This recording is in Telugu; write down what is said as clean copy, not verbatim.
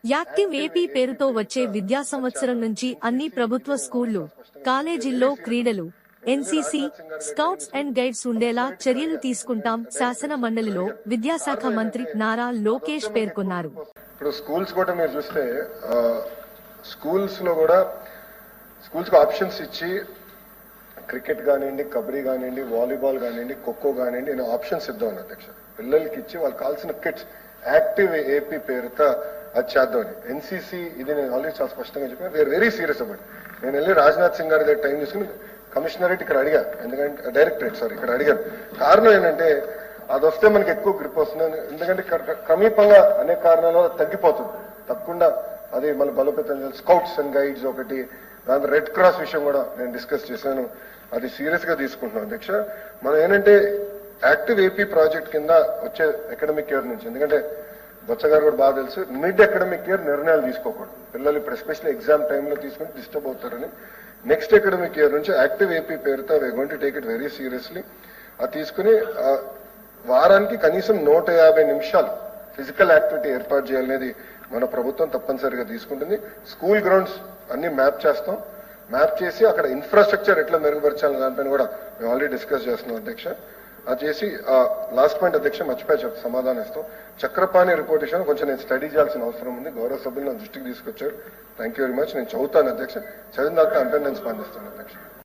యాక్టివ్ ఏపీ పేరుతో వచ్చే విద్యా సంవత్సరం నుంచి అన్ని ప్రభుత్వ స్కూళ్లు, కాలేజీల్లో క్రీడలు, ఎన్సీసీ, స్కౌట్స్ అండ్ గైడ్స్ ఉండేలా చర్యలు తీసుకుంటాం శాసన మండలిలో విద్యాశాఖ మంత్రి నారా లోకేష్ పేర్కొన్నారు. ఇప్పుడు స్కూల్స్ కూడా మీరు చూస్తే స్కూల్స్ లో కూడా స్కూల్స్ కి ఆప్షన్స్ ఇచ్చి క్రికెట్ కానివ్వండి, కబడ్డీ కానివ్వండి, వాలీబాల్ కానివ్వండి, ఖోఖో కానివ్వండి, నేను ఆప్షన్స్ ఇద్దాం అధ్యక్ష. పిల్లలకి ఇచ్చి వాళ్ళకి కావాల్సిన కిట్స్ యాక్టివ్ ఏపీ పేరుతో అది చేద్దామని. ఎన్సీసీ ఇది నేను ఆల్రెడీ చాలా స్పష్టంగా చెప్పాను. We are very serious about. నేను వెళ్ళి రాజ్నాథ్ సింగ్ గారి దగ్గర టైం తీసుకుని కమిషనరేట్ ఇక్కడ అడిగా, ఎందుకంటే డైరెక్టరేట్ ఇక్కడ అడిగాను. కారణం ఏంటంటే అది వస్తే మనకి ఎక్కువ గ్రిప్ వస్తుంది. ఎందుకంటే సమీపంగా అనేక కారణాల వల్ల తగ్గిపోతుంది. తప్పకుండా అది మన బలోపేతం చేయాలి. స్కౌట్స్ అండ్ గైడ్స్ ఒకటి, దాంతో రెడ్ క్రాస్ విషయం కూడా నేను డిస్కస్ చేశాను. అది సీరియస్ గా తీసుకుంటున్నాం అధ్యక్ష. మనం ఏంటంటే యాక్టివ్ ఏపీ ప్రాజెక్ట్ కింద వచ్చే అకాడమిక్ ఇయర్ నుంచి, ఎందుకంటే బొత్స గారు కూడా బాగా తెలుసు, మిడ్ అకాడమిక్ ఇయర్ నిర్ణయాలు తీసుకోకూడదు. పిల్లలు ఇప్పుడు ఎస్పెషల్లీ ఎగ్జామ్ టైంలో తీసుకుని డిస్టర్బ్ అవుతారని నెక్స్ట్ అకాడమిక్ ఇయర్ నుంచి యాక్టివ్ ఏపీ పేరుతో we going to take it very seriously. అది తీసుకుని వారానికి కనీసం 150 నిమిషాలు ఫిజికల్ యాక్టివిటీ ఏర్పాటు చేయాలనేది మన ప్రభుత్వం తప్పనిసరిగా తీసుకుంటుంది. స్కూల్ గ్రౌండ్స్ అన్ని మ్యాప్ చేస్తాం. మ్యాప్ చేసి అక్కడ ఇన్ఫ్రాస్ట్రక్చర్ ఎట్లా మెరుగుపరచాలని దానిపైన కూడా మేము ఆల్రెడీ డిస్కస్ చేస్తున్నాం అధ్యక్ష. అది చేసి లాస్ట్ పాయింట్ అధ్యక్ష మర్చిపోయి సమాధానం ఇస్తాం. చక్రపాణి రిపోర్ట్ విషయం కొంచెం నేను స్టడీ చేయాల్సిన అవసరం ఉంది. గౌరవ సభ్యులు నా దృష్టికి తీసుకొచ్చారు. Thank you very much. నేను చదువుతాను అధ్యక్ష. చదివిన తర్వాత అంటే నేను స్పందిస్తాను అధ్యక్ష.